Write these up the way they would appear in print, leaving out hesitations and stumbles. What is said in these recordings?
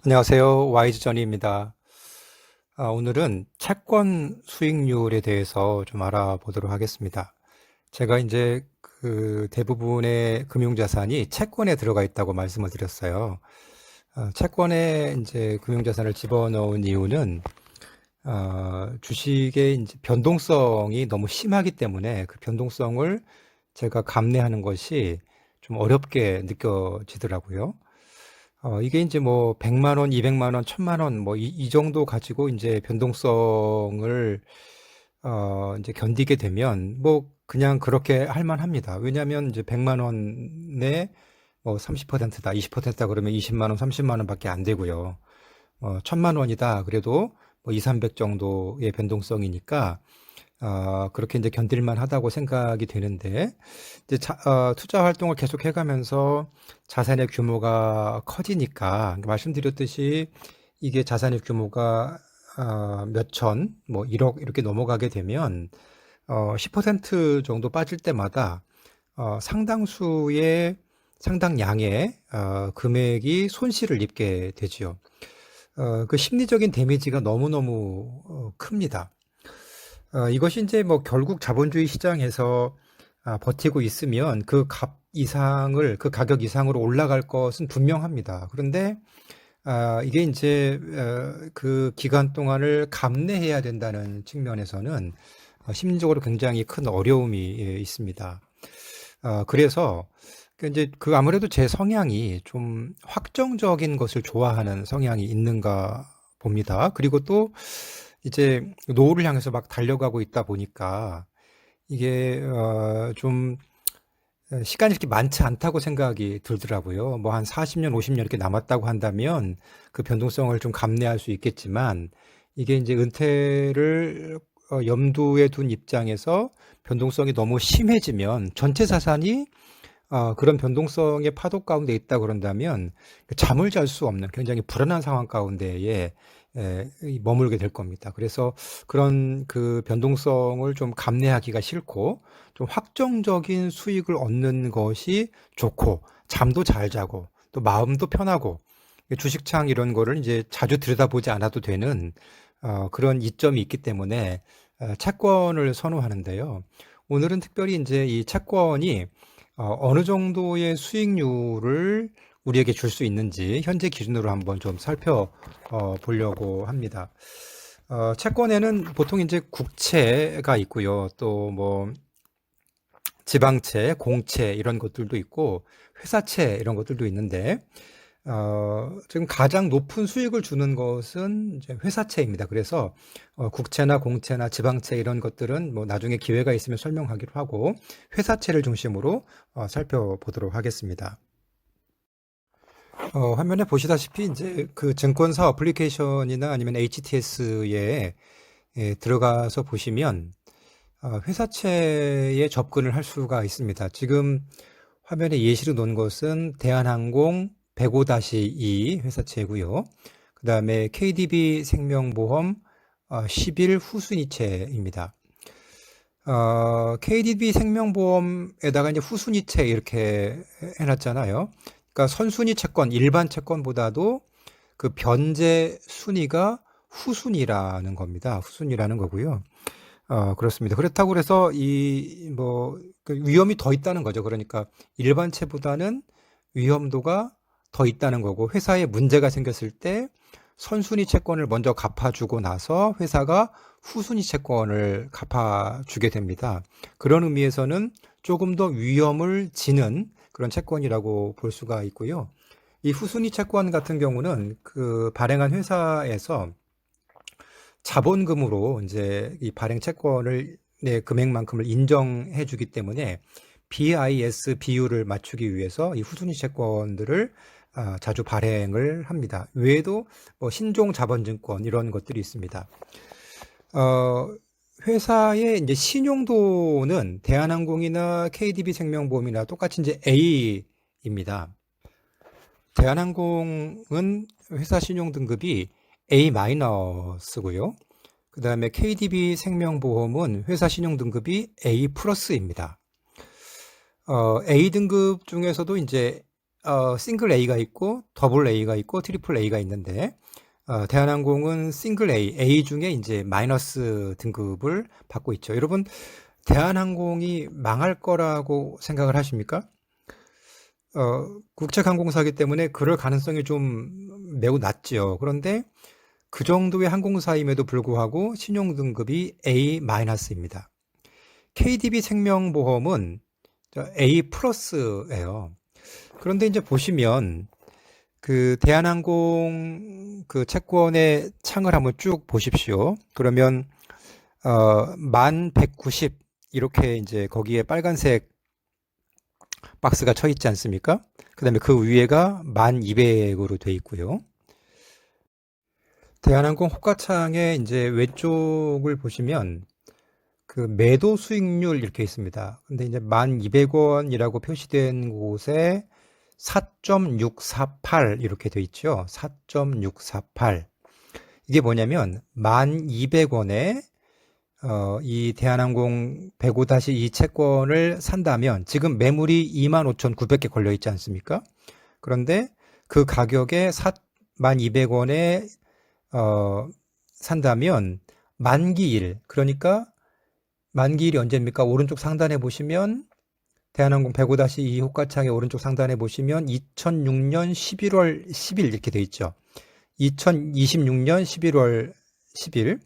안녕하세요. 와이즈전입니다. 오늘은 채권 수익률에 대해서 좀 알아보도록 하겠습니다. 제가 이제 그 대부분의 금융자산이 채권에 들어가 있다고 말씀을 드렸어요. 채권에 이제 금융자산을 집어넣은 이유는 주식의 이제 변동성이 너무 심하기 때문에 그 변동성을 제가 감내하는 것이 좀 어렵게 느껴지더라고요. 이게 이제 뭐 100만 원, 200만 원, 1000만 원, 뭐 이 정도 가지고 이제 변동성을 이제 견디게 되면 뭐 그냥 그렇게 할 만합니다. 왜냐하면 이제 100만 원에 뭐 30%다, 20%다 그러면 20만 원, 30만 원밖에 안 되고요. 1000만 원이다 그래도 뭐 2, 300 정도의 변동성이니까 그렇게 이제 견딜만 하다고 생각이 되는데, 이제 투자 활동을 계속 해가면서 자산의 규모가 커지니까, 말씀드렸듯이 이게 자산의 규모가 몇 천, 뭐 1억 이렇게 넘어가게 되면, 10% 정도 빠질 때마다 상당수의 상당량의 금액이 손실을 입게 되지요. 그 심리적인 데미지가 너무너무 큽니다. 이것이 이제 뭐 결국 자본주의 시장에서 버티고 있으면 그 값 이상을, 그 가격 이상으로 올라갈 것은 분명합니다. 그런데 이게 이제 그 기간 동안을 감내해야 된다는 측면에서는 심리적으로 굉장히 큰 어려움이 있습니다. 그래서 그 이제 그 아무래도 제 성향이 좀 확정적인 것을 좋아하는 성향이 있는가 봅니다. 그리고 또 이제 노후를 향해서 막 달려가고 있다 보니까 이게 좀 시간이 이렇게 많지 않다고 생각이 들더라고요. 뭐 한 40년, 50년 이렇게 남았다고 한다면 그 변동성을 좀 감내할 수 있겠지만, 이게 이제 은퇴를 염두에 둔 입장에서 변동성이 너무 심해지면 전체 자산이 그런 변동성의 파도 가운데 있다 그런다면 잠을 잘 수 없는 굉장히 불안한 상황 가운데에 머물게 될 겁니다. 그래서 그런 그 변동성을 좀 감내하기가 싫고 좀 확정적인 수익을 얻는 것이 좋고, 잠도 잘 자고 또 마음도 편하고, 주식창 이런 거를 이제 자주 들여다보지 않아도 되는 그런 이점이 있기 때문에 채권을 선호하는데요. 오늘은 특별히 이제 이 채권이 어느 정도의 수익률을 우리에게 줄 수 있는지 현재 기준으로 한번 좀 살펴보려고 합니다. 채권에는 보통 이제 국채가 있고요. 또 뭐 지방채, 공채 이런 것들도 있고 회사채 이런 것들도 있는데, 지금 가장 높은 수익을 주는 것은 이제 회사채입니다. 그래서 국채나 공채나 지방채 이런 것들은 뭐 나중에 기회가 있으면 설명하기로 하고, 회사채를 중심으로 살펴보도록 하겠습니다. 화면에 보시다시피 이제 그 증권사 어플리케이션이나 아니면 HTS에 들어가서 보시면 회사채에 접근을 할 수가 있습니다. 지금 화면에 예시로 놓은 것은 대한항공 105-2 회사채고요. 그 다음에 KDB 생명보험 10일 후순위채입니다. KDB 생명보험에다가 이제 후순위채 이렇게 해놨잖아요. 그러니까 선순위 채권, 일반 채권보다도 그 변제 순위가 후순위라는 겁니다. 후순위라는 거고요. 그렇습니다. 그렇다고 그래서 그 위험이 더 있다는 거죠. 그러니까 일반채보다는 위험도가 더 있다는 거고, 회사에 문제가 생겼을 때 선순위 채권을 먼저 갚아주고 나서 회사가 후순위 채권을 갚아주게 됩니다. 그런 의미에서는 조금 더 위험을 지는 그런 채권이라고 볼 수가 있고요. 이 후순위 채권 같은 경우는 그 발행한 회사에서 자본금으로 이제 이 발행 채권을 내 금액만큼을 인정해 주기 때문에 BIS 비율을 맞추기 위해서 이 후순위 채권들을 자주 발행을 합니다. 외에도 뭐 신종 자본증권 이런 것들이 있습니다. 회사의 이제 신용도는 대한항공이나 KDB 생명보험이나 똑같이 이제 A입니다. 대한항공은 회사 신용 등급이 A-고요. 그 다음에 KDB 생명보험은 회사 신용 등급이 A+입니다. A 등급 중에서도 이제 싱글 A가 있고 더블 A가 있고 트리플 A가 있는데 대한항공은 싱글 A 중에 이제 마이너스 등급을 받고 있죠. 여러분, 대한항공이 망할 거라고 생각을 하십니까? 국책항공사이기 때문에 그럴 가능성이 좀 매우 낮지요. 그런데 그 정도의 항공사임에도 불구하고 신용등급이 A-입니다. KDB 생명보험은 A 플러스예요. 그런데 이제 보시면 그 대한항공 그 채권의 창을 한번 쭉 보십시오. 그러면 1190 이렇게 이제 거기에 빨간색 박스가 쳐 있지 않습니까? 그 다음에 그 위에가 1200으로 돼 있고요. 대한항공 호가창의 이제 왼쪽을 보시면 그 매도 수익률 이렇게 있습니다. 근데 이제 1200원이라고 표시된 곳에 4.648 이렇게 돼 있죠. 4.648. 이게 뭐냐면 1200원에 이 대한항공 105-2 채권을 산다면 지금 매물이 25,900개 걸려 있지 않습니까? 그런데 그 가격에 1200원에 산다면 만기일, 그러니까 만기일이 언제입니까? 오른쪽 상단에 보시면 대한항공 105-2 호가창의 오른쪽 상단에 보시면 2006년 11월 10일 이렇게 돼 있죠. 2026년 11월 10일.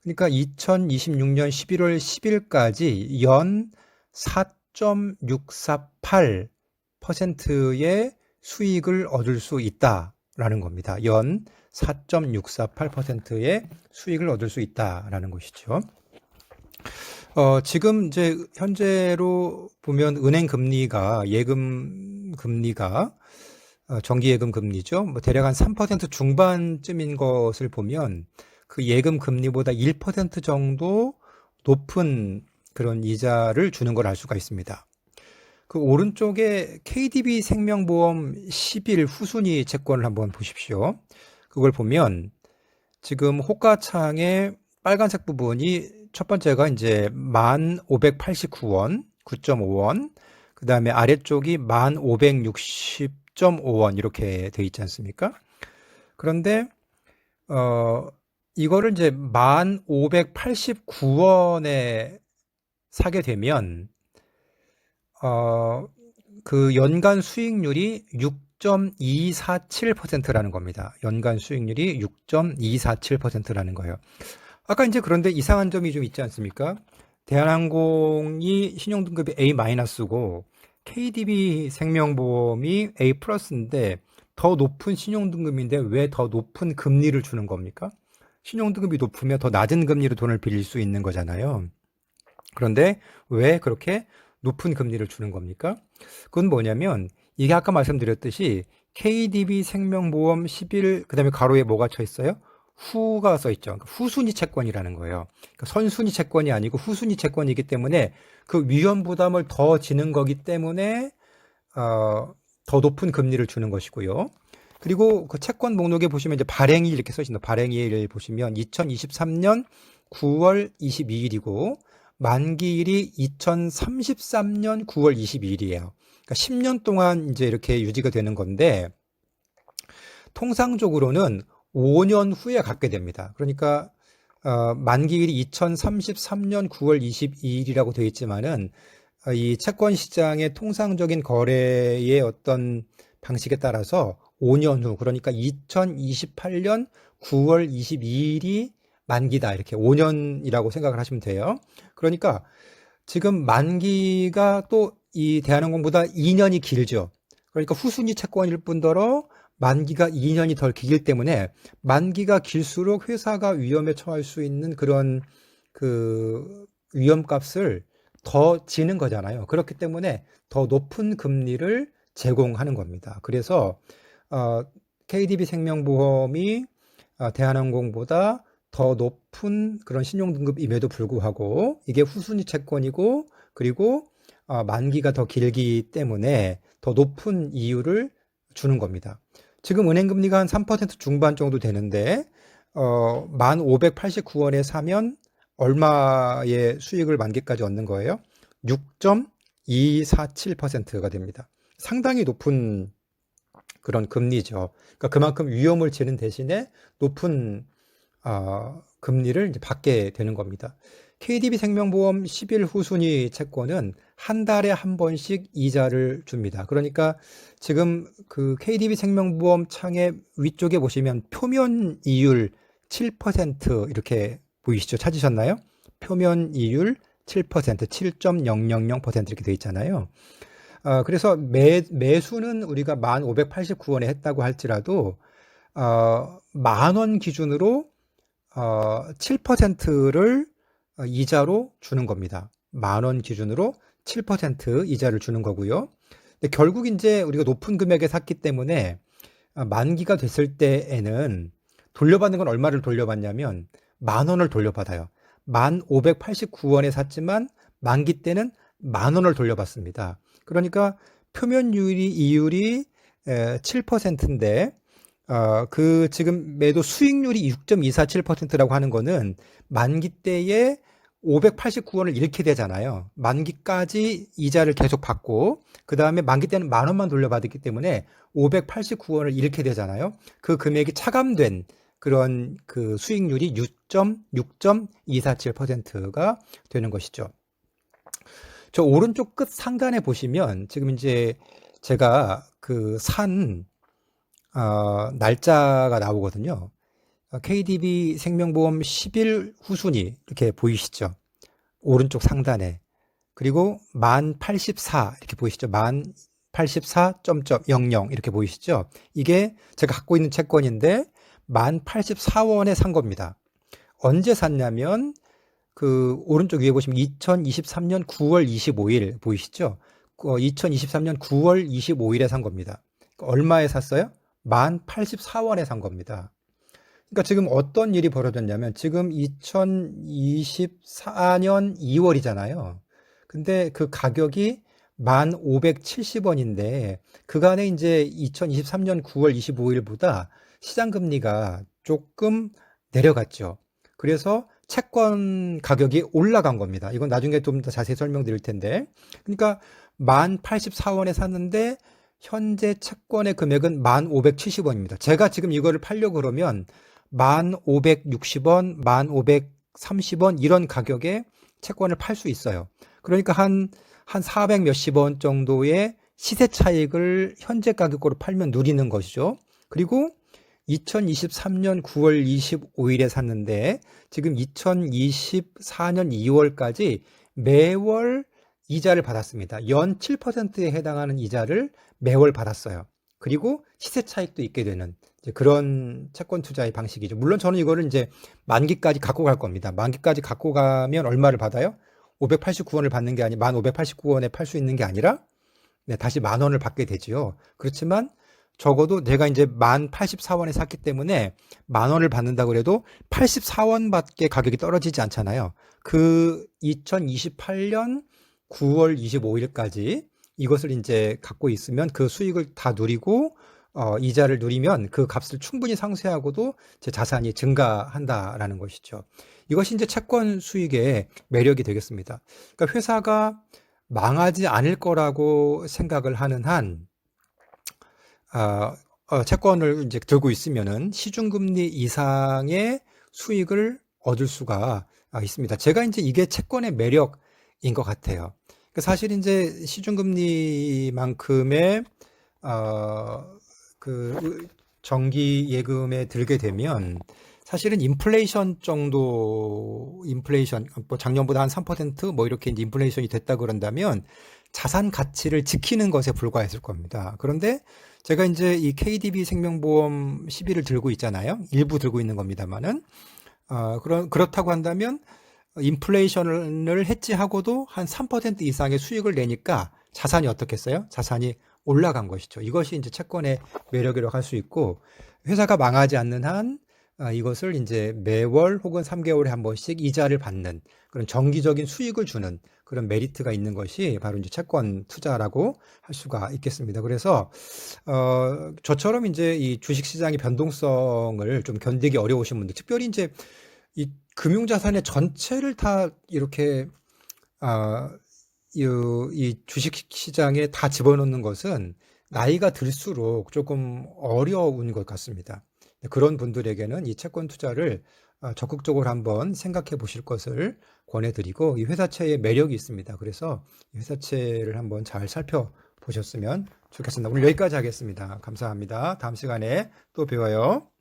그러니까 2026년 11월 10일까지 연 4.648%의 수익을 얻을 수 있다라는 겁니다. 연 4.648%의 수익을 얻을 수 있다라는 것이죠. 지금 이제 현재로 보면 은행 금리가 예금 금리가 정기 예금 금리죠. 뭐 대략 한 3% 중반쯤인 것을 보면 그 예금 금리보다 1% 정도 높은 그런 이자를 주는 걸 알 수가 있습니다. 그 오른쪽에 KDB 생명보험 10일 후순위 채권을 한번 보십시오. 그걸 보면 지금 호가창의 빨간색 부분이 첫 번째가 이제 1,589원, 9.5원, 그 다음에 아래쪽이 1,560.5원 이렇게 돼 있지 않습니까? 그런데 이거를 이제 1,589원에 사게 되면 그 연간 수익률이 6.247%라는 겁니다. 연간 수익률이 6.247%라는 거예요. 아까 이제 그런데 이상한 점이 좀 있지 않습니까? 대한항공이 신용등급이 A-고 KDB 생명보험이 A+인데 더 높은 신용등급인데 왜 더 높은 금리를 주는 겁니까? 신용등급이 높으면 더 낮은 금리로 돈을 빌릴 수 있는 거잖아요. 그런데 왜 그렇게 높은 금리를 주는 겁니까? 그건 뭐냐면 이게 아까 말씀드렸듯이 KDB 생명보험 10일 그 다음에 가로에 뭐가 쳐 있어요? 후가 써 있죠. 그러니까 후순위 채권이라는 거예요. 그러니까 선순위 채권이 아니고 후순위 채권이기 때문에 그 위험 부담을 더 지는 거기 때문에 더 높은 금리를 주는 것이고요. 그리고 그 채권 목록에 보시면 이제 발행일 이렇게 써 있습니다. 발행일을 보시면 2023년 9월 22일이고 만기일이 2033년 9월 22일이에요. 그러니까 10년 동안 이제 이렇게 유지가 되는 건데 통상적으로는 5년 후에 갖게 됩니다. 그러니까 만기일이 2033년 9월 22일이라고 되어 있지만은 이 채권 시장의 통상적인 거래의 어떤 방식에 따라서 5년 후, 그러니까 2028년 9월 22일이 만기다. 이렇게 5년이라고 생각을 하시면 돼요. 그러니까 지금 만기가 또 이 대한항공보다 2년이 길죠. 그러니까 후순위 채권일 뿐더러 만기가 2년이 덜 길기 때문에 만기가 길수록 회사가 위험에 처할 수 있는 그런 그 위험값을 더 지는 거잖아요. 그렇기 때문에 더 높은 금리를 제공하는 겁니다. 그래서 KDB 생명보험이 대한항공보다 더 높은 그런 신용등급임에도 불구하고 이게 후순위 채권이고 그리고 만기가 더 길기 때문에 더 높은 이유를 주는 겁니다. 지금 은행금리가 한 3% 중반 정도 되는데 1,589원에 사면 얼마의 수익을 만기까지 얻는 거예요? 6.247%가 됩니다. 상당히 높은 그런 금리죠. 그러니까 그만큼 위험을 지는 대신에 높은 금리를 이제 받게 되는 겁니다. KDB 생명보험 10일 후순위 채권은 한 달에 한 번씩 이자를 줍니다. 그러니까 지금 그 KDB 생명보험 창의 위쪽에 보시면 표면 이율 7% 이렇게 보이시죠? 찾으셨나요? 표면 이율 7%, 7.000% 이렇게 돼 있잖아요. 그래서 매수는 우리가 1,589원에 했다고 할지라도 만 원 기준으로 7%를 이자로 주는 겁니다. 만 원 기준으로 7% 이자를 주는 거고요. 근데 결국 이제 우리가 높은 금액에 샀기 때문에 만기가 됐을 때에는 돌려받는 건 얼마를 돌려받냐면 만 원을 돌려받아요. 1,589원에 샀지만 만기 때는 만 원을 돌려받습니다. 그러니까 표면 이율이 7%인데 그 지금 매도 수익률이 6.247%라고 하는 거는 만기 때에 589원을 잃게 되잖아요. 만기까지 이자를 계속 받고 그 다음에 만기 때는 만 원만 돌려받았기 때문에 589원을 잃게 되잖아요. 그 금액이 차감된 그런 그 수익률이 6.247%가 되는 것이죠. 저 오른쪽 끝 상단에 보시면 지금 이제 제가 그 산 날짜가 나오거든요. KDB 생명보험 10일 후순위 이렇게 보이시죠? 오른쪽 상단에. 그리고 1084 이렇게 보이시죠? 1084.00 이렇게 보이시죠? 이게 제가 갖고 있는 채권인데 1084원에 산 겁니다. 언제 샀냐면 그 오른쪽 위에 보시면 2023년 9월 25일 보이시죠? 2023년 9월 25일에 산 겁니다. 얼마에 샀어요? 1084원에 산 겁니다. 그러니까 지금 어떤 일이 벌어졌냐면 지금 2024년 2월이잖아요. 근데 그 가격이 1,570원인데 그간에 이제 2023년 9월 25일보다 시장 금리가 조금 내려갔죠. 그래서 채권 가격이 올라간 겁니다. 이건 나중에 좀 더 자세히 설명드릴 텐데. 그러니까 1,084원에 샀는데 현재 채권의 금액은 1,570원입니다. 제가 지금 이거를 팔려고 그러면 1,560원, 1,530원 이런 가격에 채권을 팔 수 있어요. 그러니까 한 400 몇십 원 정도의 시세 차익을 현재 가격으로 팔면 누리는 것이죠. 그리고 2023년 9월 25일에 샀는데 지금 2024년 2월까지 매월 이자를 받았습니다. 연 7%에 해당하는 이자를 매월 받았어요. 그리고 시세 차익도 있게 되는 그런 채권 투자의 방식이죠. 물론 저는 이거를 이제 만기까지 갖고 갈 겁니다. 만기까지 갖고 가면 얼마를 받아요? 589원을 받는 게 아니 1,589원에 팔 수 있는 게 아니라 다시 만 원을 받게 되지요. 그렇지만 적어도 내가 이제 1,084원에 샀기 때문에 만 원을 받는다고 해도 84원밖에 가격이 떨어지지 않잖아요. 그 2028년 9월 25일까지 이것을 이제 갖고 있으면 그 수익을 다 누리고 이자를 누리면 그 값을 충분히 상쇄하고도 제 자산이 증가한다라는 것이죠. 이것이 이제 채권 수익의 매력이 되겠습니다. 그러니까 회사가 망하지 않을 거라고 생각을 하는 한 채권을 이제 들고 있으면은 시중금리 이상의 수익을 얻을 수가 있습니다. 제가 이제 이게 채권의 매력인 것 같아요. 사실 이제 시중금리만큼의 그 정기 예금에 들게 되면 사실은 인플레이션 정도 뭐 작년보다 한 3%뭐 이렇게 이제 인플레이션이 됐다 그런다면 자산 가치를 지키는 것에 불과했을 겁니다. 그런데 제가 이제 이 KDB 생명보험 10일을 들고 있잖아요. 일부 들고 있는 겁니다만은 그렇다고 한다면 인플레이션을 해지하고도 한 3% 이상의 수익을 내니까 자산이 어떻겠어요? 자산이 올라간 것이죠. 이것이 이제 채권의 매력이라고 할 수 있고 회사가 망하지 않는 한 이것을 이제 매월 혹은 3개월에 한 번씩 이자를 받는 그런 정기적인 수익을 주는 그런 메리트가 있는 것이 바로 이제 채권 투자라고 할 수가 있겠습니다. 그래서 저처럼 이제 이 주식 시장의 변동성을 좀 견디기 어려우신 분들, 특별히 이제 이 금융자산의 전체를 다 이렇게 이 주식 시장에 다 집어넣는 것은 나이가 들수록 조금 어려운 것 같습니다. 그런 분들에게는 이 채권 투자를 적극적으로 한번 생각해 보실 것을 권해드리고, 이 회사채의 매력이 있습니다. 그래서 이 회사채를 한번 잘 살펴보셨으면 좋겠습니다. 오늘 여기까지 하겠습니다. 감사합니다. 다음 시간에 또 뵈어요.